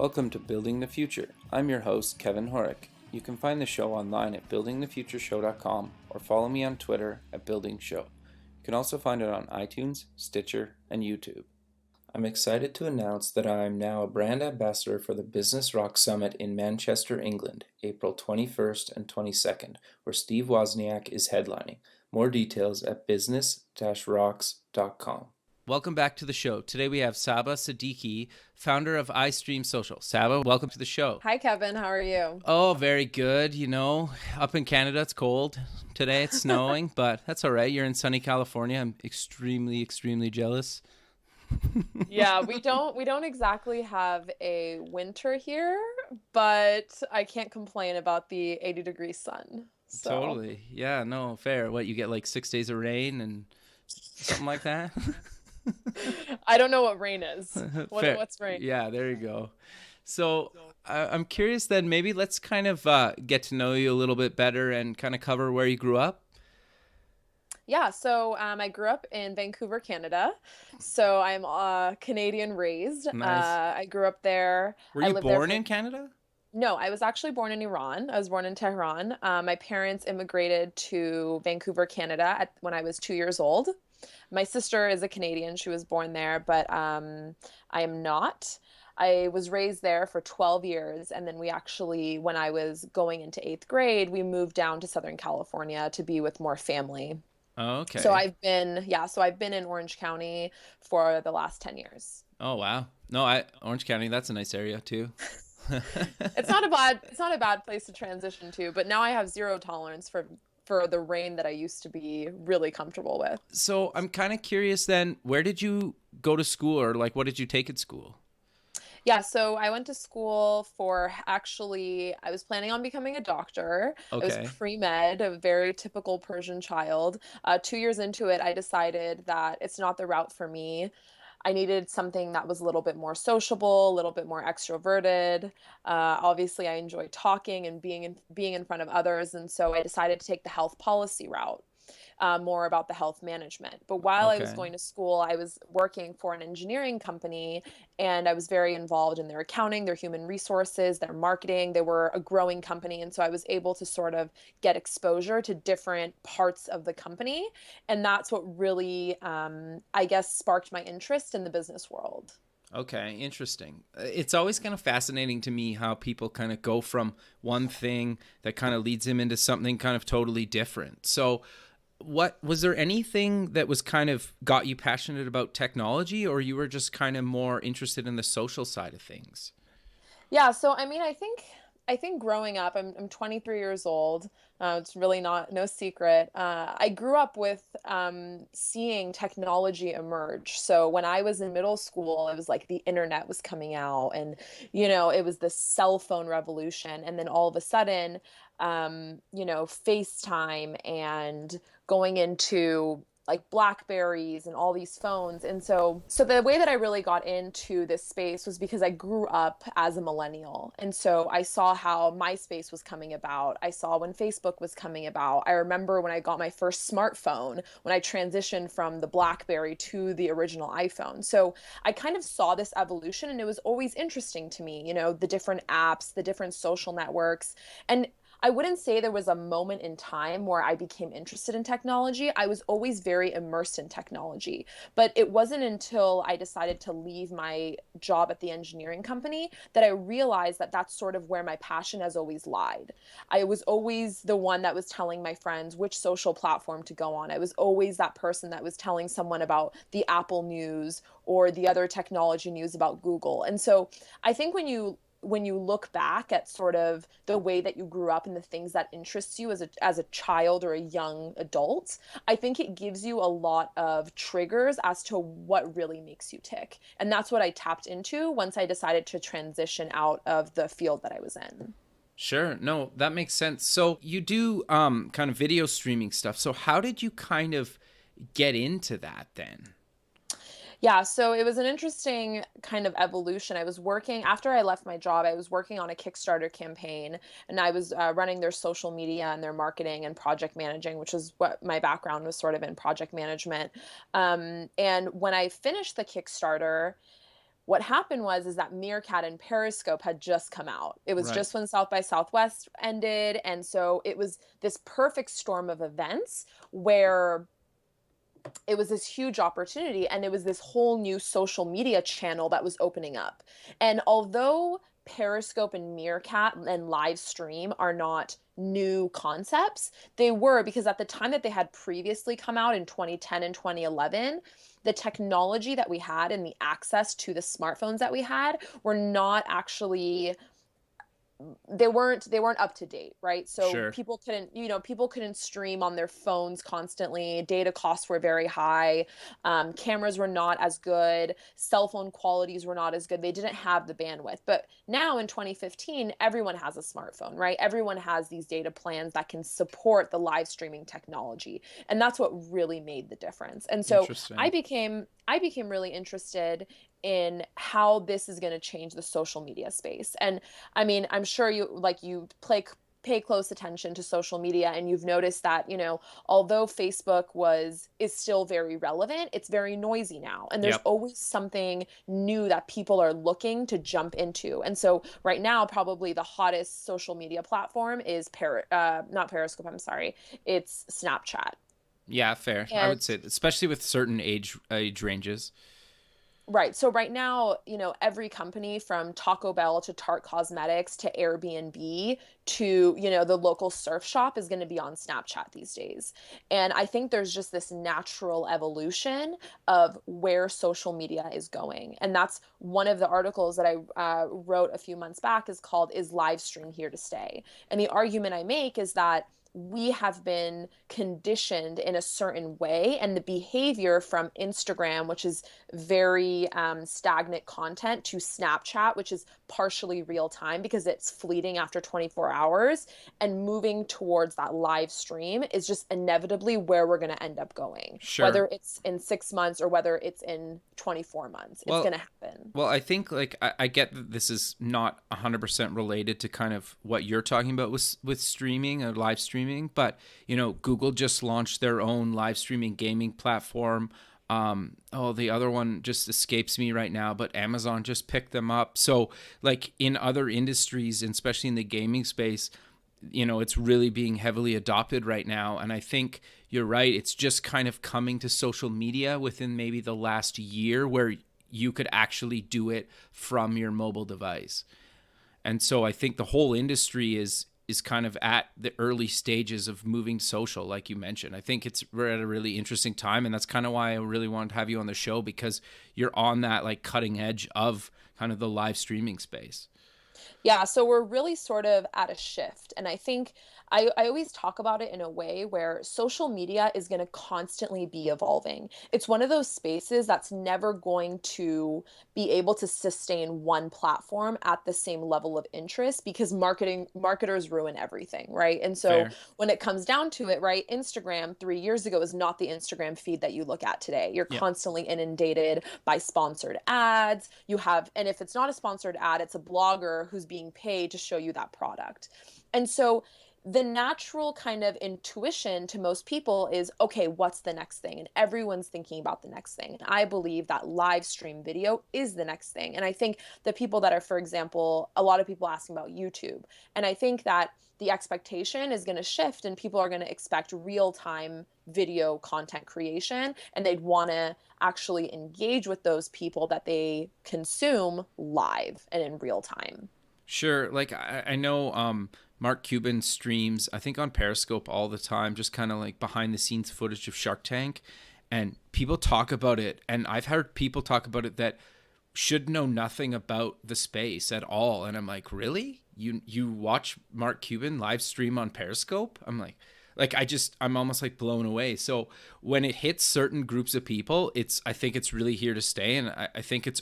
Welcome to Building the Future. I'm your host, Kevin Horick. You can find the show online at buildingthefutureshow.com or follow me on Twitter at BuildingShow. You can also find it on iTunes, Stitcher, and YouTube. I'm excited to announce that I am now a brand ambassador for the Business Rock Summit in Manchester, England, April 21st and 22nd, where Steve Wozniak is headlining. More details at business-rocks.com. Welcome back to the show. Today we have Saba Sedighi, founder of iStreamSocial. Saba, welcome to the show. Hi, Kevin. How are you? Oh, very good. You know, up in Canada, it's cold. Today it's snowing, but that's all right. You're in sunny California. I'm extremely, extremely jealous. Yeah, we don't exactly have a winter here, but I can't complain about the 80-degree sun. So. Totally. Yeah, no, fair. What, you get like 6 days of rain and something like that? I don't know what rain is. What's rain? Yeah, there you go. So I'm curious then, maybe let's kind of get to know you a little bit better and kind of cover where you grew up. Yeah, so I grew up in Vancouver, Canada. So I'm Canadian raised. Nice. I grew up there. Were you born in Canada? No, I was actually born in Iran. I was born in Tehran. My parents immigrated to Vancouver, Canada when I was 2 years old. My sister is a Canadian. She was born there, but I am not. I was raised there for 12 years. And then when I was going into 8th grade, we moved down to Southern California to be with more family. Oh, okay. So I've been in Orange County for the last 10 years. Oh, wow. No, Orange County, that's a nice area too. It's not a bad place to transition to, but now I have zero tolerance for the rain that I used to be really comfortable with. So I'm kind of curious then, where did you go to school, or like what did you take at school? Yeah, so I went to school I was planning on becoming a doctor. Okay. I was pre-med, a very typical Persian child. 2 years into it, I decided that it's not the route for me. I needed something that was a little bit more sociable, a little bit more extroverted. Obviously, I enjoy talking and being in front of others, and so I decided to take the health policy route, more about the health management. But while I was going to school, I was working for an engineering company, and I was very involved in their accounting, their human resources, their marketing. They were a growing company, and so I was able to sort of get exposure to different parts of the company, and that's what really, I guess, sparked my interest in the business world. Okay, interesting. It's always kind of fascinating to me how people kind of go from one thing that kind of leads them into something kind of totally different. So was there anything that was kind of got you passionate about technology, or you were just kind of more interested in the social side of things? Yeah, so I mean, I think growing up, I'm 23 years old. It's really no secret. I grew up with seeing technology emerge. So when I was in middle school, it was like the internet was coming out, and it was the cell phone revolution. And then all of a sudden, FaceTime and going into like Blackberries and all these phones. And so the way that I really got into this space was because I grew up as a millennial. And so I saw how MySpace was coming about. I saw when Facebook was coming about. I remember when I got my first smartphone, when I transitioned from the Blackberry to the original iPhone. So I kind of saw this evolution, and it was always interesting to me, the different apps, the different social networks. And I wouldn't say there was a moment in time where I became interested in technology. I was always very immersed in technology. But it wasn't until I decided to leave my job at the engineering company that I realized that that's sort of where my passion has always lied. I was always the one that was telling my friends which social platform to go on. I was always that person that was telling someone about the Apple news or the other technology news about Google. And so I think when you look back at sort of the way that you grew up and the things that interest you as a child or a young adult, I think it gives you a lot of triggers as to what really makes you tick. And that's what I tapped into once I decided to transition out of the field that I was in. Sure. No, that makes sense. So you do kind of video streaming stuff. So how did you kind of get into that then? Yeah, so it was an interesting kind of evolution. After I left my job, I was working on a Kickstarter campaign, and I was running their social media and their marketing and project managing, which is what my background was, sort of in project management. And when I finished the Kickstarter, what happened is that Meerkat and Periscope had just come out. It was Right. just when South by Southwest ended, and so it was this perfect storm of events where it was this huge opportunity, and it was this whole new social media channel that was opening up. And although Periscope and Meerkat and live stream are not new concepts, they were, because at the time that they had previously come out in 2010 and 2011, the technology that we had and the access to the smartphones that we had were not actually, they weren't up to date, right? So Sure. people couldn't stream on their phones constantly. Data costs were very high. Cameras were not as good. Cell phone qualities were not as good. They didn't have the bandwidth. But now in 2015, everyone has a smartphone, right? Everyone has these data plans that can support the live streaming technology, and that's what really made the difference. And so i Interesting. became i became really interested in how this is going to change the social media space. And I mean, I'm sure you pay close attention to social media, and you've noticed that, although Facebook is still very relevant, it's very noisy now. And there's Yep. always something new that people are looking to jump into. And so right now, probably the hottest social media platform is not Periscope, I'm sorry. It's Snapchat. Yeah, fair. I And would say, especially with certain age ranges. right. So right now, every company from Taco Bell to Tarte Cosmetics to Airbnb to, the local surf shop is going to be on Snapchat these days. And I think there's just this natural evolution of where social media is going. And that's one of the articles that I wrote a few months back, is called "Is Live Stream Here to Stay?" And the argument I make is that we have been conditioned in a certain way, and the behavior from Instagram, which is very stagnant content, to Snapchat, which is partially real time because it's fleeting after 24 hours, and moving towards that live stream is just inevitably where we're going to end up going. Sure. Whether it's in 6 months or whether it's in 24 months, it's going Well, to happen. Well, I think like I get that this is not 100% related to kind of what you're talking about with streaming or live streaming, but Google just launched their own live streaming gaming platform. The other one just escapes me right now, but Amazon just picked them up. So like in other industries, and especially in the gaming space, it's really being heavily adopted right now. And I think you're right. It's just kind of coming to social media within maybe the last year, where you could actually do it from your mobile device. And so I think the whole industry is kind of at the early stages of moving social, like you mentioned. I think we're at a really interesting time, and that's kind of why I really wanted to have you on the show, because you're on that like cutting edge of kind of the live streaming space. Yeah, so we're really sort of at a shift. And I think I always talk about it in a way where social media is going to constantly be evolving. It's one of those spaces that's never going to be able to sustain one platform at the same level of interest, because marketers ruin everything, right? And so Fair. when it comes down to it, right, Instagram 3 years ago is not the Instagram feed that you look at today. You're Yeah. constantly inundated by sponsored ads. And if it's not a sponsored ad, it's a blogger who's being paid to show you that product. And so the natural kind of intuition to most people is, okay, what's the next thing? And everyone's thinking about the next thing. And I believe that live stream video is the next thing. And I think the people that are, for example, a lot of people asking about YouTube. And I think that the expectation is going to shift, and people are going to expect real time video content creation, and they'd want to actually engage with those people that they consume live and in real time. Sure. Like I know Mark Cuban streams, I think on Periscope all the time, just kind of like behind the scenes footage of Shark Tank. And people talk about it. And I've heard people talk about it that should know nothing about the space at all. And I'm like, really? You watch Mark Cuban live stream on Periscope? I'm almost like blown away. So when it hits certain groups of people, I think it's really here to stay. And I think it's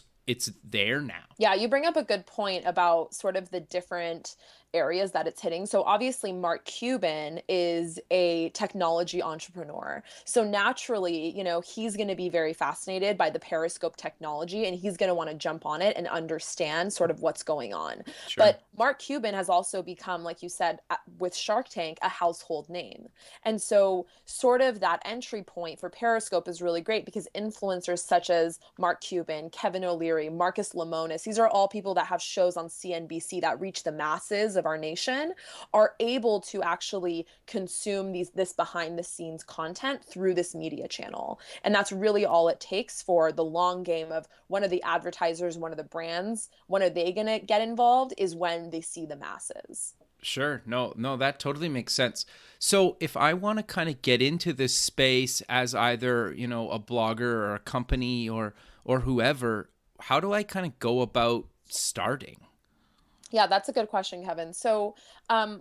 there now. Yeah, you bring up a good point about sort of the different areas that it's hitting. So obviously Mark Cuban is a technology entrepreneur. So naturally, he's going to be very fascinated by the Periscope technology, and he's going to want to jump on it and understand sort of what's going on. Sure. But Mark Cuban has also become, like you said, with Shark Tank, a household name. And so sort of that entry point for Periscope is really great because influencers such as Mark Cuban, Kevin O'Leary, Marcus Lemonis, these are all people that have shows on CNBC that reach the masses of our nation, are able to actually consume this behind the scenes content through this media channel. And that's really all it takes for the long game of one of the advertisers, one of the brands, when are they going to get involved is when they see the masses. Sure. No, no, that totally makes sense. So if I want to kind of get into this space as either, a blogger or a company or whoever, how do I kind of go about starting? Yeah, that's a good question, Kevin. So,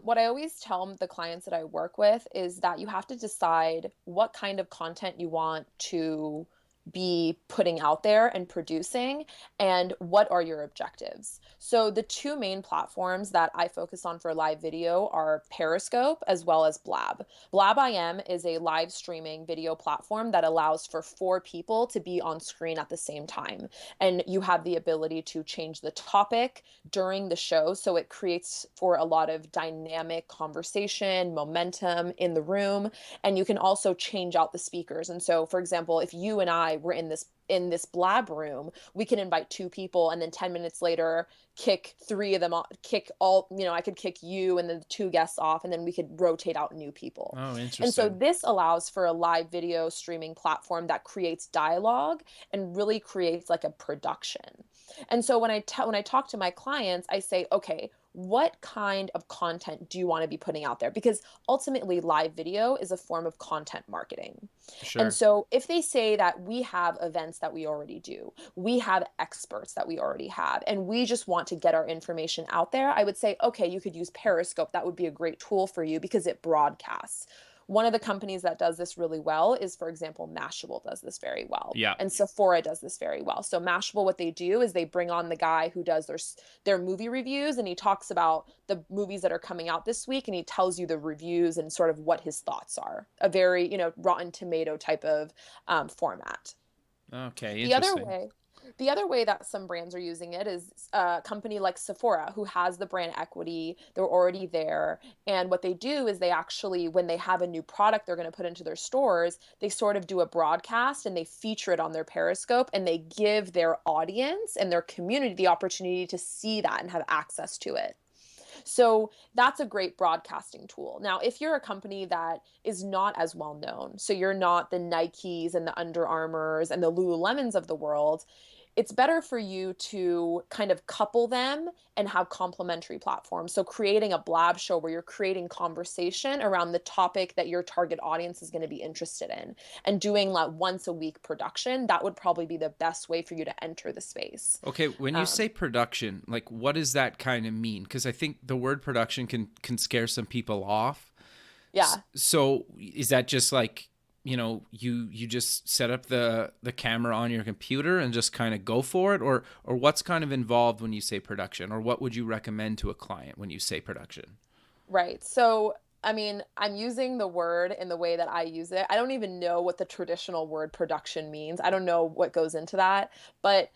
what I always tell the clients that I work with is that you have to decide what kind of content you want to be putting out there and producing, and what are your objectives. So, the two main platforms that I focus on for live video are Periscope as well as Blab. Blab.im is a live streaming video platform that allows for four people to be on screen at the same time. And you have the ability to change the topic during the show. So it creates for a lot of dynamic conversation, momentum in the room. And you can also change out the speakers. And so, for example, if you and I were in this blab room, we can invite two people and then 10 minutes later kick three of them off, kick all, I could kick you and then the two guests off, and then we could rotate out new people. Oh, And so interesting. this allows for a live video streaming platform that creates dialogue and really creates like a production. And so when I talk to my clients, I say, okay, what kind of content do you want to be putting out there? Because ultimately, live video is a form of content marketing. And Sure. so if they say that we have events that we already do, we have experts that we already have, and we just want to get our information out there, I would say, okay, you could use Periscope. That would be a great tool for you because it broadcasts. One of the companies that does this really well is, for example, Mashable does this very well. Yeah. And Sephora does this very well. So Mashable, what they do is they bring on the guy who does their movie reviews, and he talks about the movies that are coming out this week, and he tells you the reviews and sort of what his thoughts are. A very, Rotten Tomato type of format. Okay, The other interesting. way, the other way that some brands are using it is a company like Sephora, who has the brand equity. They're already there. And what they do is they actually, when they have a new product they're going to put into their stores, they sort of do a broadcast and they feature it on their Periscope, and they give their audience and their community the opportunity to see that and have access to it. So that's a great broadcasting tool. Now, if you're a company that is not as well known, so you're not the Nikes and the Under Armours and the Lululemons of the world, it's better for you to kind of couple them and have complementary platforms. So creating a blab show where you're creating conversation around the topic that your target audience is going to be interested in, and doing like once a week production, that would probably be the best way for you to enter the space. Okay, when you Um, say production, like what does that kind of mean? Because I think the word production can scare some people off. yeah. So is that just like, you just set up the camera on your computer and just kind of go for it, or what's kind of involved when you say production, or what would you recommend to a client when you say production? Right. So, I mean, I'm using the word in the way that I use it. I don't even know what the traditional word production means. I don't know what goes into that. But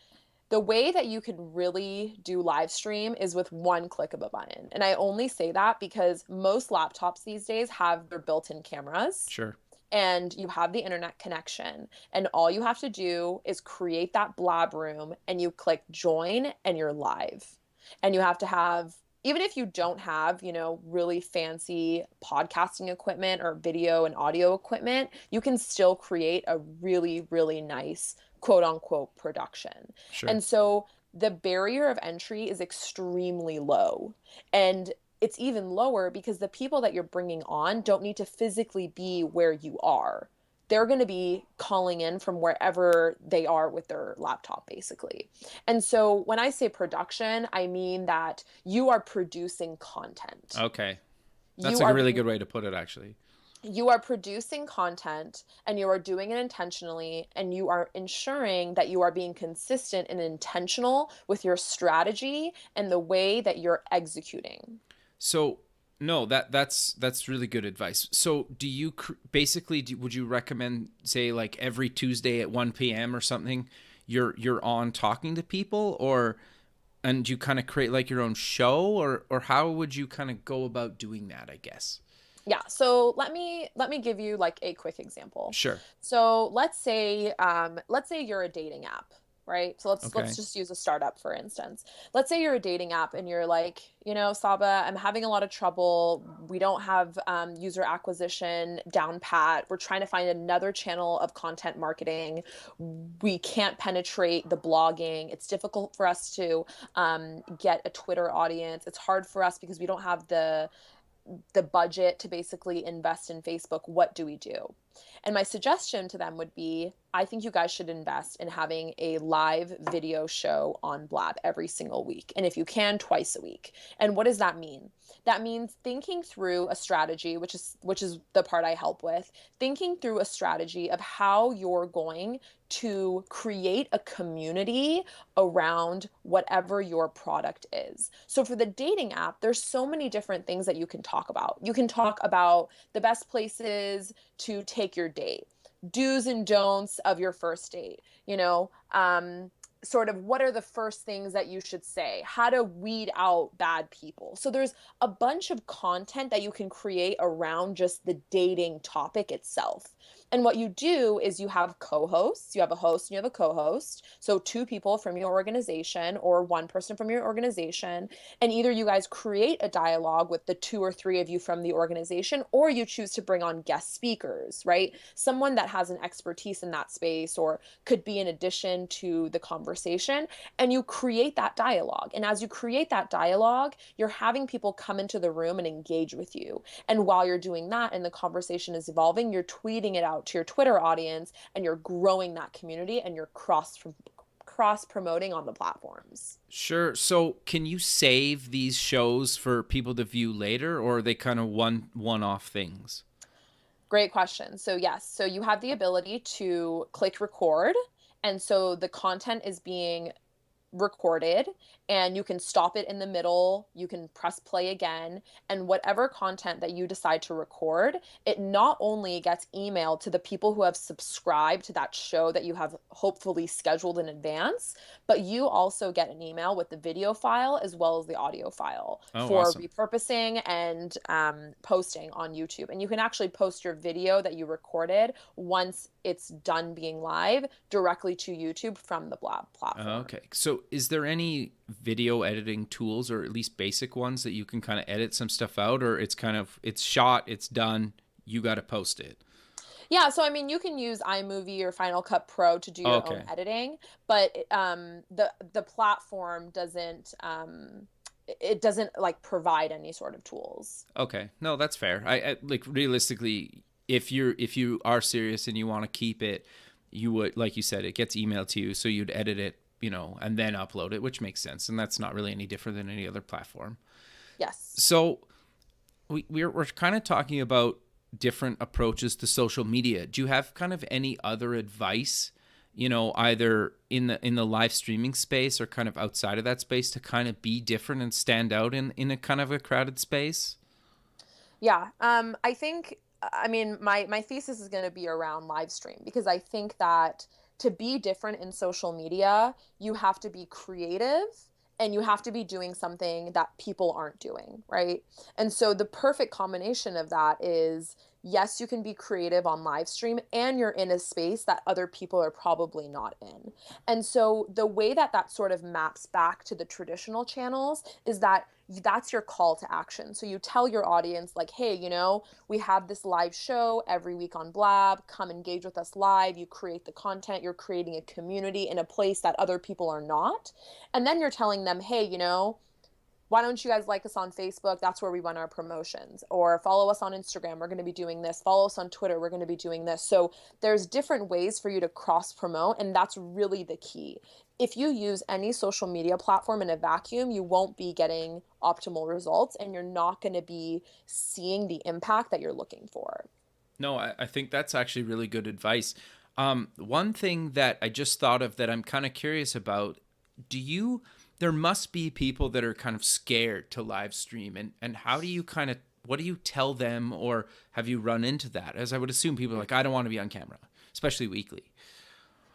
the way that you can really do live stream is with one click of a button. And I only say that because most laptops these days have their built-in cameras, Sure. and you have the internet connection. And all you have to do is create that blab room, and you click join, and you're live. And you have to have, even if you don't have, really fancy podcasting equipment or video and audio equipment, you can still create a really, really nice quote unquote production. Sure. And so the barrier of entry is extremely low. And it's even lower because the people that you're bringing on don't need to physically be where you are. They're going to be calling in from wherever they are with their laptop, basically. And so when I say production, I mean that you are producing content. Okay. That's You like a are really good way to put it, actually. you are producing content, and you are doing it intentionally, and you are ensuring that you are being consistent and intentional with your strategy and the way that you're executing. So no, that's really good advice. So do you basically would you recommend, say, like every Tuesday at 1 p.m. or something, you're on talking to people, or and you kind of create like your own show, or how would you kind of go about doing that, I guess? Yeah, so let me give you like a quick example. Sure. So let's say you're a dating app, right? So let's Okay. just use a startup for instance. Let's say you're a dating app and you're like, Saba, I'm having a lot of trouble. We don't have user acquisition down pat. We're trying to find another channel of content marketing. We can't penetrate the blogging. It's difficult for us to get a Twitter audience. It's hard for us because we don't have the budget to basically invest in Facebook. What do we do? And my suggestion to them would be, I think you guys should invest in having a live video show on Blab every single week. And if you can, twice a week. And what does that mean? That means thinking through a strategy, which is the part I help with, thinking through a strategy of how you're going to create a community around whatever your product is. So for the dating app, there's so many different things that you can talk about. You can talk about the best places to take your date, do's and don'ts of your first date, sort of what are the first things that you should say, how to weed out bad people. So there's a bunch of content that you can create around just the dating topic itself. And what you do is you have co-hosts, you have a host and you have a co-host. So two people from your organization or one person from your organization. And either you guys create a dialogue with the two or three of you from the organization, or you choose to bring on guest speakers, right? Someone that has an expertise in that space or could be an addition to the conversation. And you create that dialogue. And as you create that dialogue, you're having people come into the room and engage with you. And while you're doing that and the conversation is evolving, you're tweeting it out to your Twitter audience and you're growing that community and you're cross promoting on the platforms. Sure. So can you save these shows for people to view later, or are they kind of one off things? Great question. So yes, so you have the ability to click record, and so the content is being recorded and you can stop it in the middle, you can press play again, and whatever content that you decide to record, it not only gets emailed to the people who have subscribed to that show that you have hopefully scheduled in advance, but you also get an email with the video file as well as the audio file Oh, for awesome. repurposing and posting on YouTube. And you can actually post your video that you recorded once it's done being live directly to YouTube from the Blab platform. Okay. So is there any video editing tools, or at least basic ones, that you can kind of edit some stuff out, or it's kind of it's shot, it's done, you got to post it? Yeah, so I mean, you can use iMovie or Final Cut Pro to do your own Okay. editing, but the platform doesn't it doesn't like provide any sort of tools. Okay. No, that's fair. I like realistically, if you are serious and you want to keep it, you would, like you said, it gets emailed to you, so you'd edit it, and then upload it, which makes sense, and that's not really any different than any other platform. Yes. So we're kind of talking about different approaches to social media. Do you have kind of any other advice, either in the live streaming space or kind of outside of that space, to kind of be different and stand out in a kind of a crowded space? Yeah. I think, I mean, my thesis is going to be around live stream because I think that to be different in social media, you have to be creative and you have to be doing something that people aren't doing, right? And so the perfect combination of that is, yes, you can be creative on live stream and you're in a space that other people are probably not in. And so the way that that sort of maps back to the traditional channels is that that's your call to action. So you tell your audience, like, hey, we have this live show every week on Blab. Come engage with us live. You create the content. You're creating a community in a place that other people are not. And then you're telling them, hey, why don't you guys like us on Facebook? That's where we run our promotions. Or follow us on Instagram. We're going to be doing this. Follow us on Twitter. We're going to be doing this. So there's different ways for you to cross promote. And that's really the key. If you use any social media platform in a vacuum, you won't be getting optimal results and you're not going to be seeing the impact that you're looking for. No, I think that's actually really good advice. One thing that I just thought of that I'm kind of curious about, do you there must be people that are kind of scared to live stream, and how do you kind of, what do you tell them, or have you run into that? As I would assume people are like, I don't want to be on camera, especially weekly.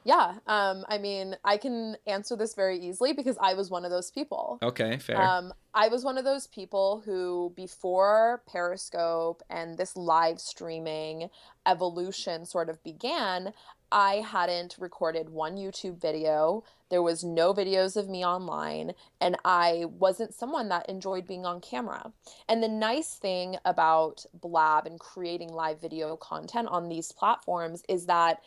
Yeah, I mean, I can answer this very easily because I was one of those people. Okay, fair. I was one of those people who, before Periscope and this live streaming evolution sort of began, I hadn't recorded one YouTube video. There was no videos of me online, and I wasn't someone that enjoyed being on camera. And the nice thing about Blab and creating live video content on these platforms is that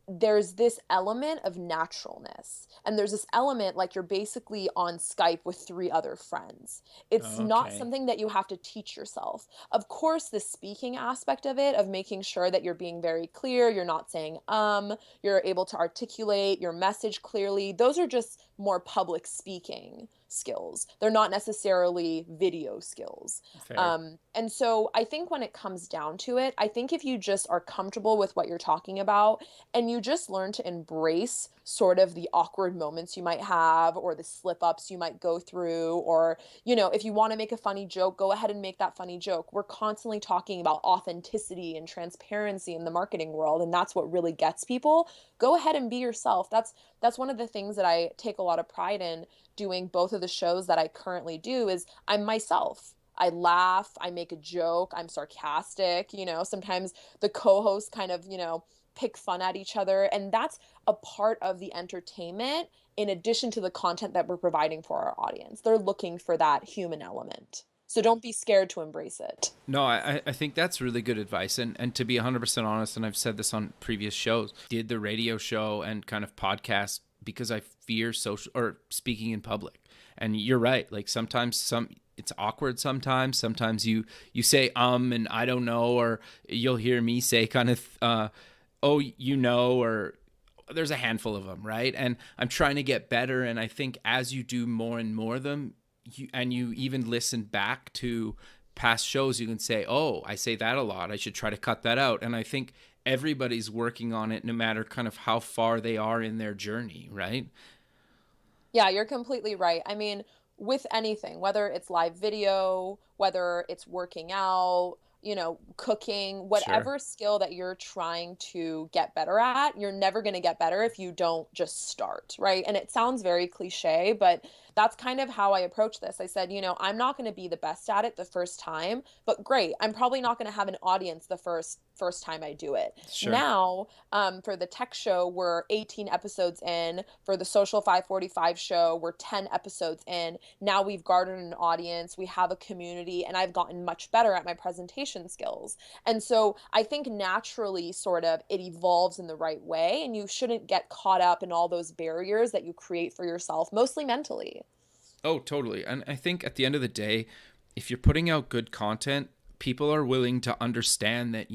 there's this element of naturalness, and there's this element like you're basically on Skype with three other friends. It's not Okay, something that you have to teach yourself. Of course, the speaking aspect of it, of making sure that you're being very clear, you're not saying you're able to articulate your message clearly, those are just more public speaking skills. They're not necessarily video skills. fair. And so I think when it comes down to it, I think if you just are comfortable with what you're talking about and you just learn to embrace sort of the awkward moments you might have, or the slip ups you might go through, or, if you want to make a funny joke, go ahead and make that funny joke. We're constantly talking about authenticity and transparency in the marketing world, and that's what really gets people. Go ahead and be yourself. That's one of the things that I take a lot of pride in doing both of the shows that I currently do is I'm myself. I laugh, I make a joke, I'm sarcastic, sometimes the co-hosts kind of, pick fun at each other, and that's a part of the entertainment in addition to the content that we're providing for our audience. They're looking for that human element. So don't be scared to embrace it. No, I think that's really good advice. And to be 100% honest, and I've said this on previous shows, did the radio show and kind of podcast because I fear social or speaking in public. And you're right. Like sometimes it's awkward sometimes. Sometimes you say and I don't know, or you'll hear me say kind of oh, or there's a handful of them, right? And I'm trying to get better, and I think as you do more and more of them, you even listen back to past shows, you can say, oh, I say that a lot, I should try to cut that out. And I think everybody's working on it, no matter kind of how far they are in their journey, right? Yeah, you're completely right. I mean, with anything, whether it's live video, whether it's working out, cooking, Sure. whatever skill that you're trying to get better at, you're never going to get better if you don't just start, right? And it sounds very cliche, but that's kind of how I approach this. I said, I'm not going to be the best at it the first time, but great. I'm probably not going to have an audience the first time I do it. Sure. Now, for the tech show, we're 18 episodes in. For the Social 545 show, we're 10 episodes in. Now we've garnered an audience, we have a community, and I've gotten much better at my presentation skills. And so I think naturally, sort of, it evolves in the right way, and you shouldn't get caught up in all those barriers that you create for yourself, mostly mentally. Oh, totally. And I think at the end of the day, if you're putting out good content, people are willing to understand that,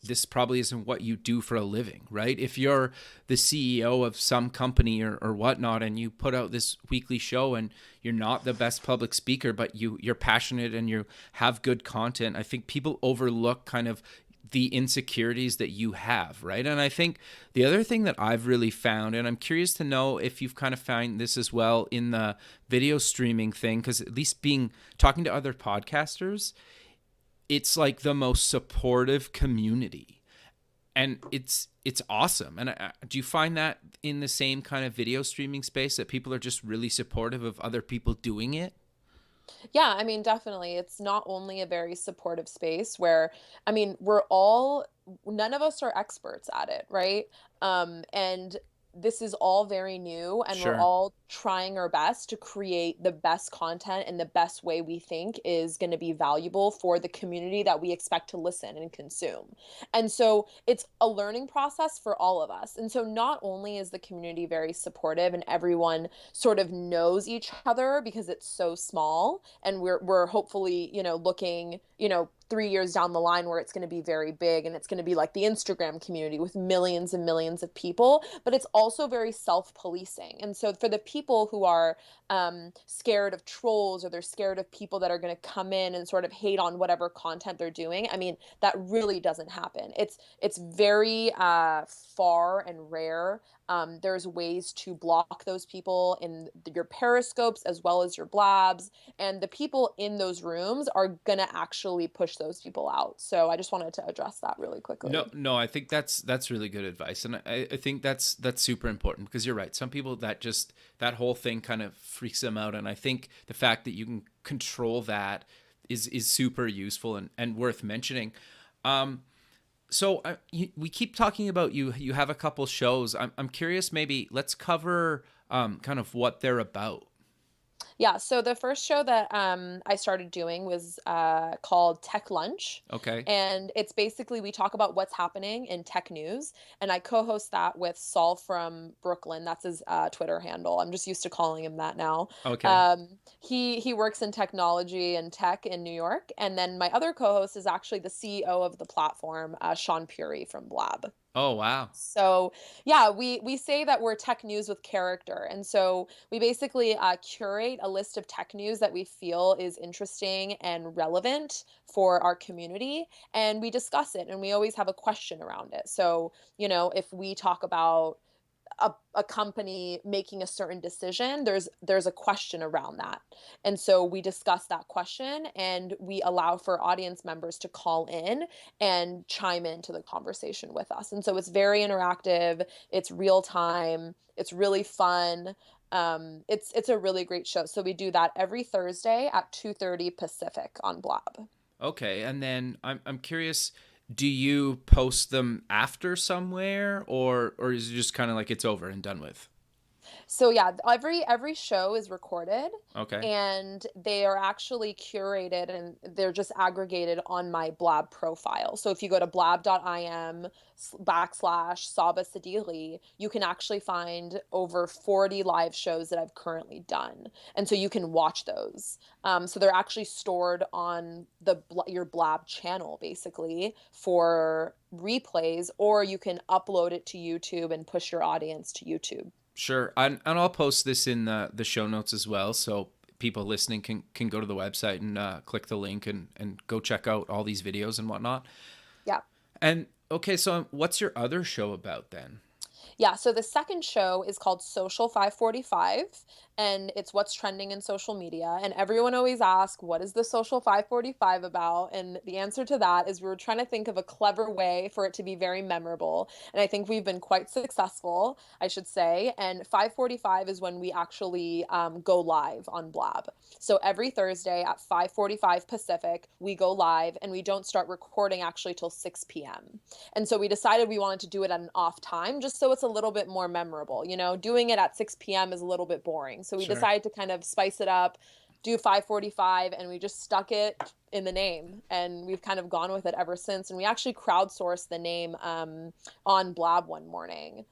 this probably isn't what you do for a living, right? If you're the CEO of some company or whatnot, and you put out this weekly show and you're not the best public speaker, but you're passionate and you have good content, I think people overlook kind of the insecurities that you have, right? And I think the other thing that I've really found, and I'm curious to know if you've kind of found this as well in the video streaming thing, because at least talking to other podcasters, it's like the most supportive community, and it's awesome. And do you find that in the same kind of video streaming space, that people are just really supportive of other people doing it? Yeah, I mean, definitely. It's not only a very supportive space where, I mean, none of us are experts at it, right? And this is all very new, and we're Sure. all trying our best to create the best content in the best way we think is going to be valuable for the community that we expect to listen and consume. And so it's a learning process for all of us. And so not only is the community very supportive and everyone sort of knows each other because it's so small, and we're hopefully, looking, 3 years down the line where it's going to be very big, and it's going to be like the Instagram community with millions and millions of people, but it's also very self-policing. And so for the people who are scared of trolls, or they're scared of people that are going to come in and sort of hate on whatever content they're doing, I mean, that really doesn't happen. It's very far and rare. There's ways to block those people in your periscopes as well as your blabs. And the people in those rooms are going to actually push those people out. So I just wanted to address that really No, quickly. no, I think that's really good advice, and I think that's super important because you're right. Some people that just that whole thing kind of freaks them out, and I think the fact that you can control that is super useful and worth mentioning. Um, we keep talking about you. You have a couple shows. I'm curious. Maybe let's cover kind of what they're about. Yeah, so the first show that I started doing was called Tech Lunch. Okay. And it's basically we talk about what's happening in tech news. And I co host that with Saul from Brooklyn. That's his Twitter handle. I'm just used to calling him that now. Okay. He works in technology and tech in New York. And then my other co host is actually the CEO of the platform, Sean Puri from Blab. Oh wow. So yeah, we say that we're tech news with character, and so we basically curate a list of tech news that we feel is interesting and relevant for our community, and we discuss it, and we always have a question around it. So if we talk about a company making a certain decision, there's a question around that, and so we discuss that question and we allow for audience members to call in and chime into the conversation with us. And so it's very interactive, it's real time, it's really fun. It's a really great show. So we do that every Thursday at 2:30 Pacific on Blab. Okay, and then I'm curious, do you post them after somewhere or is it just kind of like it's over and done with? So yeah, every show is recorded Okay. and they are actually curated and they're just aggregated on my Blab profile. So if you go to blab.im / Saba Sedighi, you can actually find over 40 live shows that I've currently done. And so you can watch those. So they're actually stored on your Blab channel basically for replays, or you can upload it to YouTube and push your audience to YouTube. Sure. And I'll post this in the show notes as well. So people listening can go to the website and click the link and go check out all these videos and whatnot. Yeah. And okay, so what's your other show about then? Yeah, so the second show is called Social 545, and it's what's trending in social media. And everyone always asks, what is the Social 545 about? And the answer to that is we were trying to think of a clever way for it to be very memorable. And I think we've been quite successful, I should say. And 545 is when we actually go live on Blab. So every Thursday at 5:45 Pacific, we go live and we don't start recording actually till 6 p.m. And so we decided we wanted to do it at an off time just so it's a little bit more memorable. Doing it at 6 p.m. is a little bit boring. So we Sure. decided to kind of spice it up, do 5:45, and we just stuck it in the name. And we've kind of gone with it ever since. And we actually crowdsourced the name on Blab one morning.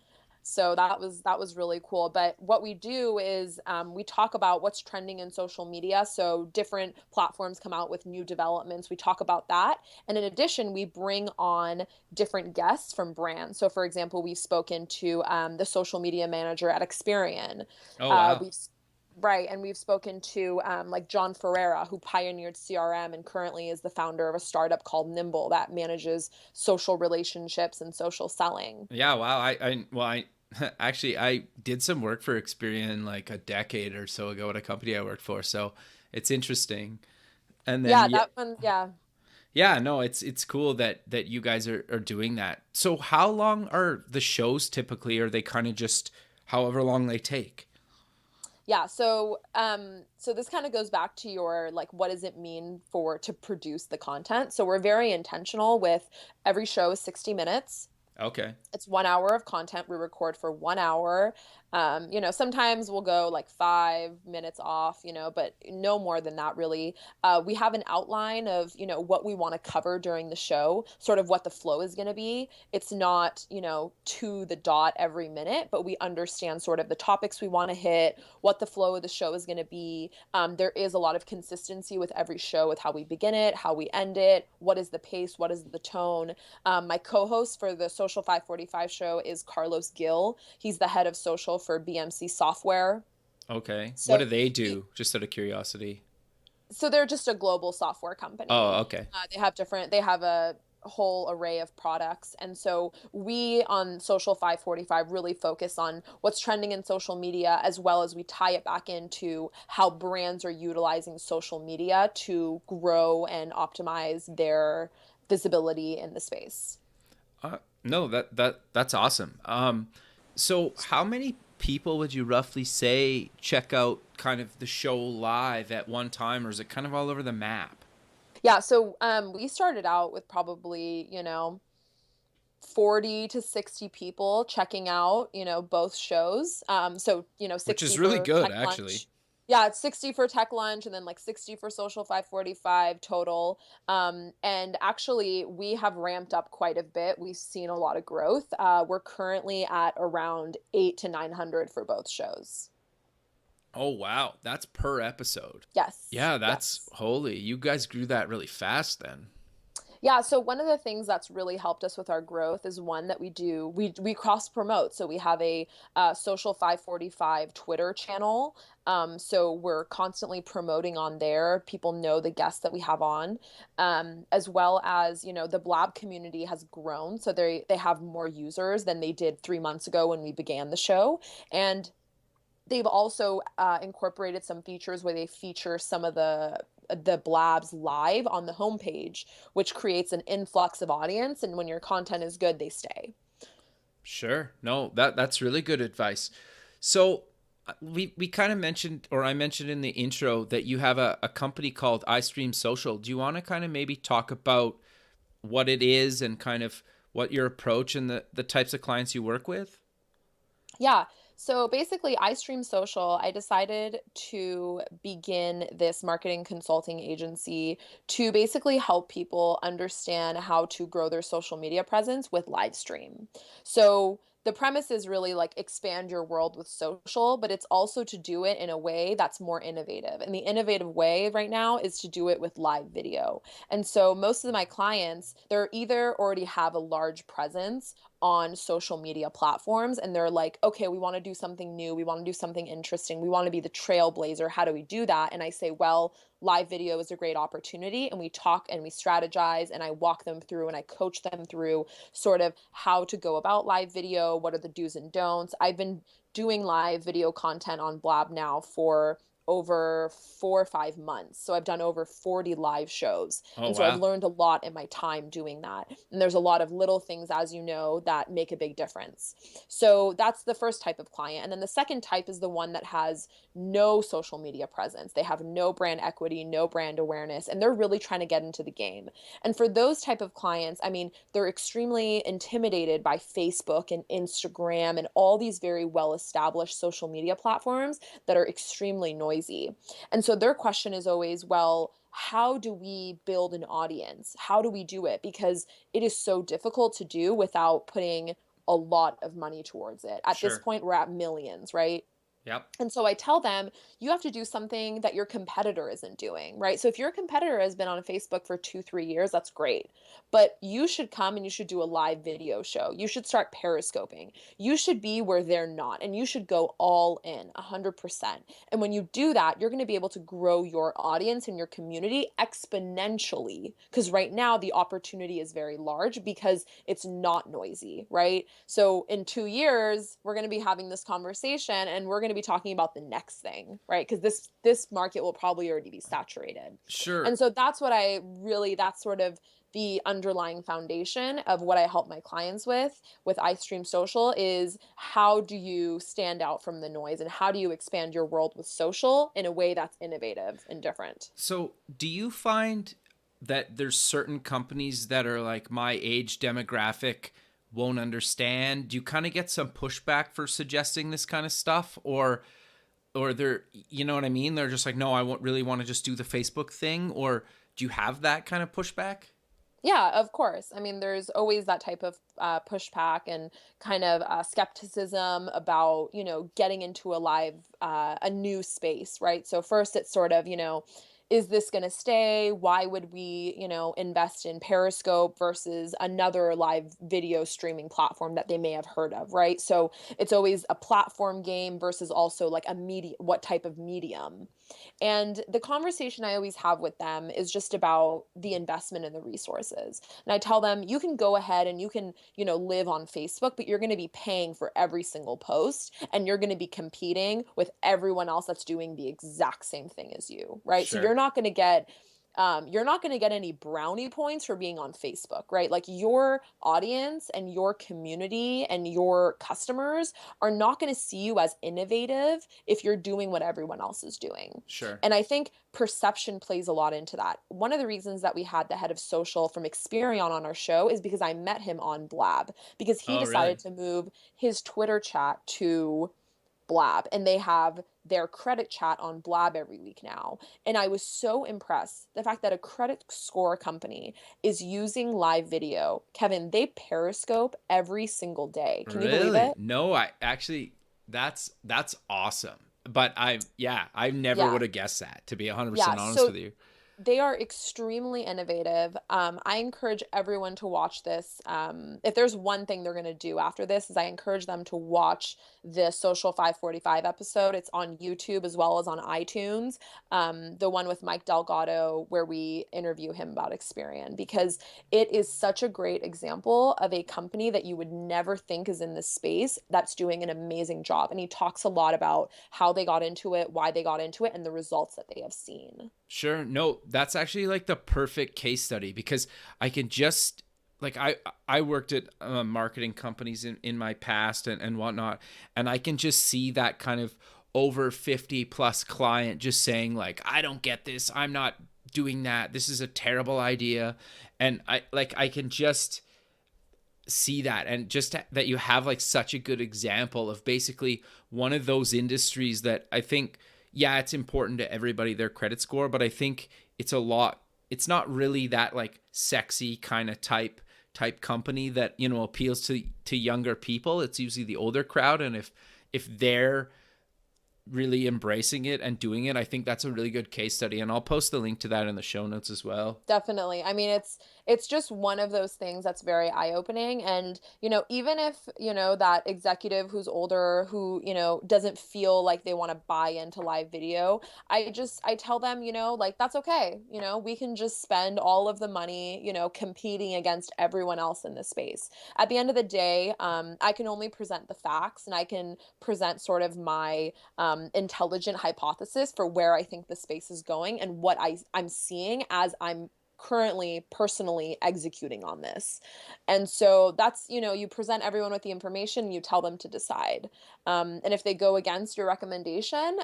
So that was really cool. But what we do is we talk about what's trending in social media. So different platforms come out with new developments. We talk about that. And in addition, we bring on different guests from brands. So for example, we've spoken to the social media manager at Experian. Oh Uh, wow. we've Right, and we've spoken to like John Ferreira, who pioneered CRM and currently is the founder of a startup called Nimble that manages social relationships and social selling. Yeah, wow. I actually I did some work for Experian like a decade or so ago at a company I worked for. So it's interesting. And then Yeah, yeah, that one, yeah. yeah, no, it's cool that you guys are doing that. So how long are the shows typically? Are they kind of just however long they take? Yeah, so this kind of goes back to your like what does it mean for to produce the content? So we're very intentional with every show is 60 minutes. Okay. It's 1 hour of content. We record for 1 hour. Sometimes we'll go like 5 minutes off, but no more than that, really. We have an outline of, what we want to cover during the show, sort of what the flow is going to be. It's not, to the dot every minute, but we understand sort of the topics we want to hit, what the flow of the show is going to be. There is a lot of consistency with every show with how we begin it, how we end it, what is the pace, what is the tone. My co-host for the Social 545 show is Carlos Gill. He's the head of social for BMC Software. Okay. What do So they he, do? Just out of curiosity. so they're just a global software company. Oh, okay. They have a whole array of products. And so we on Social 545 really focus on what's trending in social media, as well as we tie it back into how brands are utilizing social media to grow and optimize their visibility in the space. No, that's awesome. So how many people would you roughly say check out kind of the show live at one time, or is it kind of all over the map? Yeah, so we started out with probably, 40 to 60 people checking out, both shows. So, Which 60 is really for good, tech actually. lunch. Yeah, it's 60 for tech lunch and then like 60 for social 545 total. And actually, we have ramped up quite a bit. We've seen a lot of growth. We're currently at around 8 to 900 for both shows. Oh wow, that's per episode. Yes, Yeah, that's yes. holy. You guys grew that really fast then. Yeah, so one of the things that's really helped us with our growth is one that we cross promote. So we have a social 545 Twitter channel. So we're constantly promoting on there. People know the guests that we have on, as well as the Blab community has grown. So they have more users than they did 3 months ago when we began the show, and they've also incorporated some features where they feature some of the blabs live on the homepage, which creates an influx of audience. And when your content is good, they stay. Sure. No, that's really good advice. So we kind of mentioned, or I mentioned in the intro, that you have a company called iStreamSocial. Do you want to kind of maybe talk about what it is and kind of what your approach and the types of clients you work with? Yeah. So basically, iStreamSocial, I decided to begin this marketing consulting agency to basically help people understand how to grow their social media presence with live stream. So the premise is really like expand your world with social, but it's also to do it in a way that's more innovative. And the innovative way right now is to do it with live video. And so most of my clients, they're either already have a large presence on social media platforms and they're like, okay, we want to do something new, we want to do something interesting, we want to be the trailblazer. How do we do that? And I say, well, live video is a great opportunity, and we talk and we strategize, and I walk them through and I coach them through sort of how to go about live video, what are the do's and don'ts. I've been doing live video content on Blab now for over 4 or 5 months. So I've done over 40 live shows. Oh And so I've wow. learned a lot in my time doing that. And there's a lot of little things, as you know, that make a big difference. So that's the first type of client. And then the second type is the one that has no social media presence. They have no brand equity, no brand awareness, and they're really trying to get into the game. And for those type of clients, I mean, they're extremely intimidated by Facebook and Instagram and all these very well-established social media platforms that are extremely noisy. And so their question is always, well, how do we build an audience? How do we do it? Because it is so difficult to do without putting a lot of money towards it. At this Sure. point, we're at millions, right? Yep. And so I tell them, you have to do something that your competitor isn't doing, right? So if your competitor has been on Facebook for 2, 3 years, that's great. But you should come and you should do a live video show. You should start periscoping. You should be where they're not, and you should go all in 100%. And when you do that, you're going to be able to grow your audience and your community exponentially. Because right now, the opportunity is very large because it's not noisy, right? So in 2 years, we're going to be having this conversation and we're going to be talking about the next thing, right? Because this market will probably already be saturated. Sure. And so that's sort of the underlying foundation of what I help my clients with iStreamSocial is how do you stand out from the noise and how do you expand your world with social in a way that's innovative and different? So, do you find that there's certain companies that are like my age demographic won't understand? Do you kind of get some pushback for suggesting this kind of stuff, or they're, you know what I mean? They're just like, no, I won't really want to just do the Facebook thing, or do you have that kind of pushback? Yeah, of course. I mean, there's always that type of pushback and kind of skepticism about, getting into a new space, right? So first, it's sort of, is this going to stay? Why would we, invest in Periscope versus another live video streaming platform that they may have heard of, right? So it's always a platform game versus also like a media, what type of medium. And the conversation I always have with them is just about the investment in the resources. And I tell them, you can go ahead and you can, live on Facebook, but you're going to be paying for every single post and you're going to be competing with everyone else that's doing the exact same thing as you, right? So Sure. you're not going to get any brownie points for being on Facebook, right? Like your audience and your community and your customers are not going to see you as innovative if you're doing what everyone else is doing. Sure. And I think perception plays a lot into that. One of the reasons that we had the head of social from Experian on our show is because I met him on Blab, because he Oh, really? decided to move his Twitter chat to Blab, and they have their credit chat on Blab every week now. And I was so impressed the fact that a credit score company is using live video. Kevin, they Periscope every single day. Can you believe Really? it? No, I actually, that's awesome. But I never Yeah. would have guessed that, to be Yeah. 100% honest So with you. they are extremely innovative. I encourage everyone to watch this. If there's one thing they're going to do after this, is I encourage them to watch the Social 545 episode. It's on YouTube as well as on iTunes. The one with Mike Delgado, where we interview him about Experian, because it is such a great example of a company that you would never think is in this space that's doing an amazing job. And he talks a lot about how they got into it, why they got into it, and the results that they have seen. Sure. No, that's actually like the perfect case study, because I can just like I worked at marketing companies in my past and whatnot, and I can just see that kind of over 50 plus client just saying like, I don't get this. I'm not doing that. This is a terrible idea. And I can just see that, and just that you have like such a good example of basically one of those industries that I think, yeah, it's important to everybody, their credit score, but I think it's not really that like sexy kind of type company that, appeals to younger people. It's usually the older crowd, and if they're really embracing it and doing it, I think that's a really good case study, and I'll post the link to that in the show notes as well. Definitely. I mean, it's just one of those things that's very eye-opening. And, even if, that executive who's older, who, doesn't feel like they want to buy into live video, I tell them, like, that's okay. We can just spend all of the money, competing against everyone else in this space. At the end of the day, I can only present the facts, and I can present sort of my intelligent hypothesis for where I think the space is going and what I'm seeing as I'm currently personally executing on this. And so that's, you present everyone with the information, you tell them to decide. And if they go against your recommendation,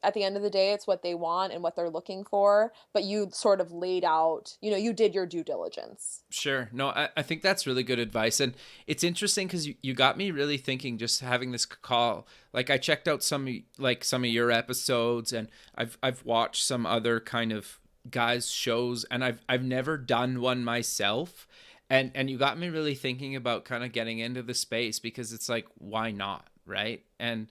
at the end of the day, it's what they want and what they're looking for. But you sort of laid out, you did your due diligence. Sure. No, I think that's really good advice. And it's interesting because you got me really thinking just having this call. Like I checked out some of your episodes, and I've watched some other kind of guys' shows, and I've never done one myself. And you got me really thinking about kind of getting into the space, because it's like, why not? Right. And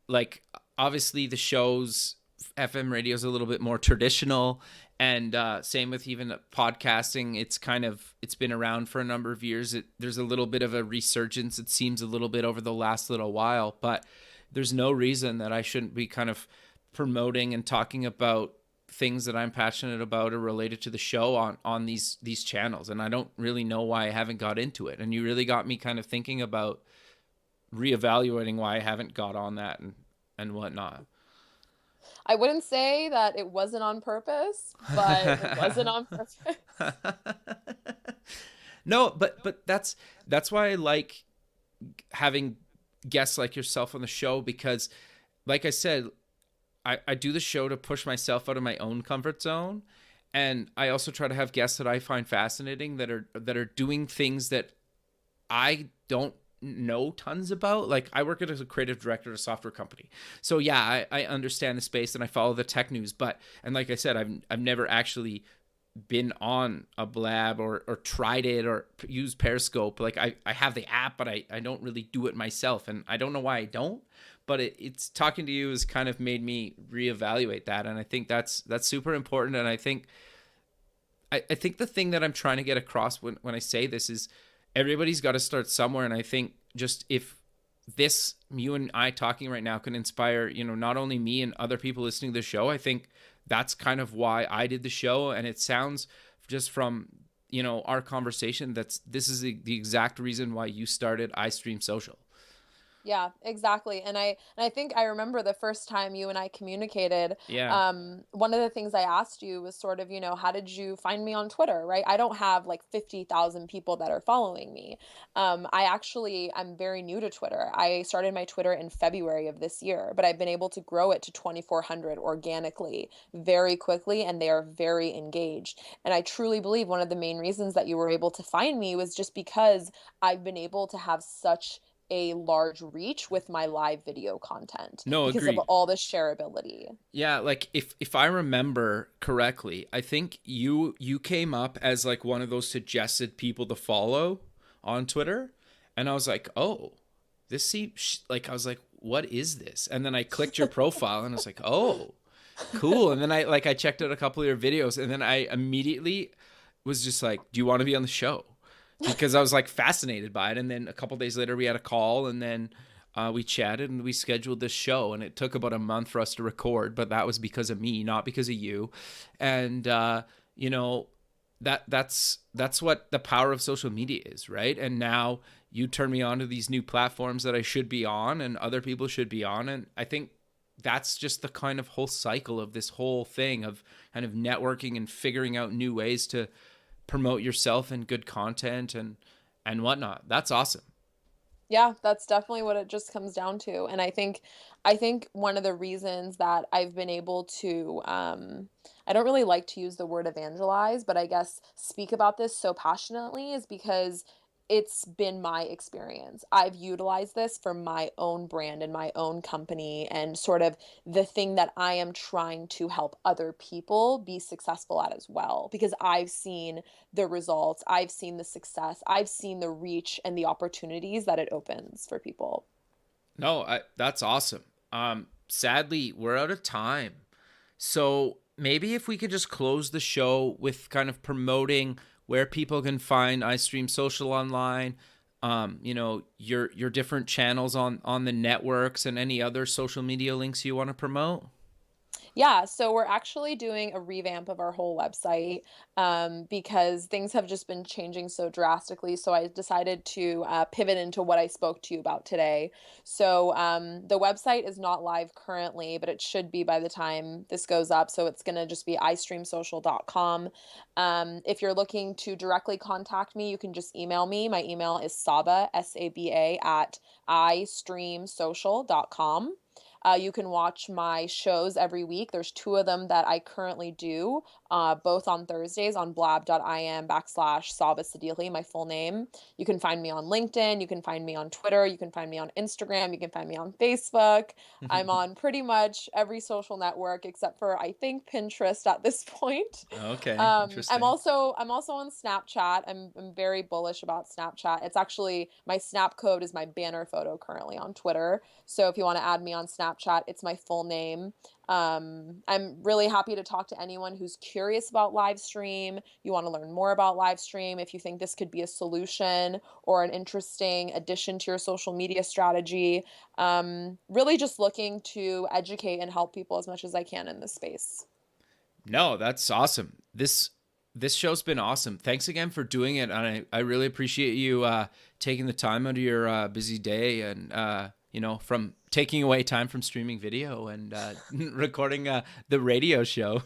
like obviously the shows, FM radio is a little bit more traditional, and same with even podcasting. It's been around for a number of years. There's a little bit of a resurgence, it seems, a little bit over the last little while, but there's no reason that I shouldn't be kind of promoting and talking about things that I'm passionate about or related to the show on these channels. And I don't really know why I haven't got into it. And you really got me kind of thinking about reevaluating why I haven't got on that and whatnot. I wouldn't say that it wasn't on purpose, but it wasn't on purpose. No, but that's why I like having guests like yourself on the show, because like I said, I do the show to push myself out of my own comfort zone. And I also try to have guests that I find fascinating, that are doing things that I don't know tons about. Like I work as a creative director at a software company. So yeah, I understand the space and I follow the tech news, and like I said, I've never actually been on a Blab or tried it or used Periscope. Like I have the app, but I don't really do it myself. And I don't know why I don't, but it's talking to you has kind of made me reevaluate that. And I think that's super important. And I think the thing that I'm trying to get across when I say this is everybody's got to start somewhere. And I think just if this, you and I talking right now, can inspire, not only me and other people listening to the show, I think that's kind of why I did the show. And it sounds just from, our conversation, this is the exact reason why you started iStreamSocial. Yeah, exactly. And I think I remember the first time you and I communicated, Yeah. one of the things I asked you was sort of, how did you find me on Twitter, right? I don't have like 50,000 people that are following me. I'm very new to Twitter. I started my Twitter in February of this year, but I've been able to grow it to 2,400 organically very quickly, and they are very engaged. And I truly believe one of the main reasons that you were able to find me was just because I've been able to have such a large reach with my live video content No, because of agreed. all the shareability. Yeah, like if I remember correctly, I think you came up as like one of those suggested people to follow on Twitter, and I was like, "Oh, this seems like," I was like, "What is this?" And then I clicked your profile and I was like, "Oh, cool." And then I checked out a couple of your videos, and then I immediately was just like, "Do you want to be on the show?" Because I was like fascinated by it. And then a couple days later we had a call, and then we chatted and we scheduled this show, and it took about a month for us to record, but that was because of me, not because of you. And that's what the power of social media is, right? And now you turn me on to these new platforms that I should be on and other people should be on. And I think that's just the kind of whole cycle of this whole thing of kind of networking and figuring out new ways to promote yourself and good content and whatnot. That's awesome. Yeah, that's definitely what it just comes down to. And I think one of the reasons that I've been able to I don't really like to use the word evangelize, but I guess speak about this so passionately is because it's been my experience. I've utilized this for my own brand and my own company, and sort of the thing that I am trying to help other people be successful at as well, because I've seen the results, I've seen the success, I've seen the reach and the opportunities that it opens for people. No, that's awesome. Sadly, we're out of time. So maybe if we could just close the show with kind of promoting where people can find iStreamSocial online, your different channels on the networks, and any other social media links you want to promote. Yeah, so we're actually doing a revamp of our whole website, because things have just been changing so drastically. So I decided to pivot into what I spoke to you about today. So the website is not live currently, but it should be by the time this goes up. So it's going to just be iStreamSocial.com. If you're looking to directly contact me, you can just email me. My email is Saba, Saba, at iStreamSocial.com. You can watch my shows every week. There's two of them that I currently do, both on Thursdays on Blab.im / Saba Sedighi, my full name. You can find me on LinkedIn. You can find me on Twitter. You can find me on Instagram. You can find me on Facebook. I'm on pretty much every social network except for, I think, Pinterest at this point. Okay, I'm interesting. also on Snapchat. I'm very bullish about Snapchat. It's actually, my Snap code is my banner photo currently on Twitter. So if you want to add me on Snapchat, it's my full name. I'm really happy to talk to anyone who's curious about live stream. You want to learn more about live stream. If you think this could be a solution or an interesting addition to your social media strategy, really just looking to educate and help people as much as I can in this space. No, that's awesome. This show's been awesome. Thanks again for doing it, and I really appreciate you taking the time out of your busy day, and from taking away time from streaming video and recording the radio show.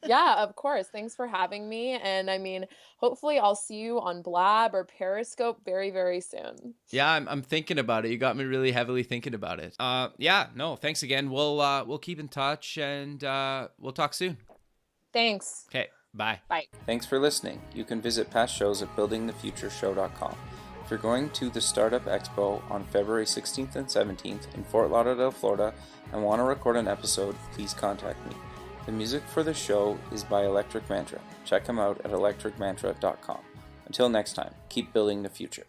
Yeah, of course. Thanks for having me. And I mean, hopefully I'll see you on Blab or Periscope very, very soon. Yeah, I'm thinking about it. You got me really heavily thinking about it. Yeah, no, thanks again. We'll keep in touch, and we'll talk soon. Thanks. Okay, bye. Bye. Thanks for listening. You can visit past shows at buildingthefutureshow.com. If you're going to the Startup Expo on February 16th and 17th in Fort Lauderdale, Florida, and want to record an episode, please contact me. The music for the show is by Electric Mantra. Check him out at electricmantra.com. Until next time, keep building the future.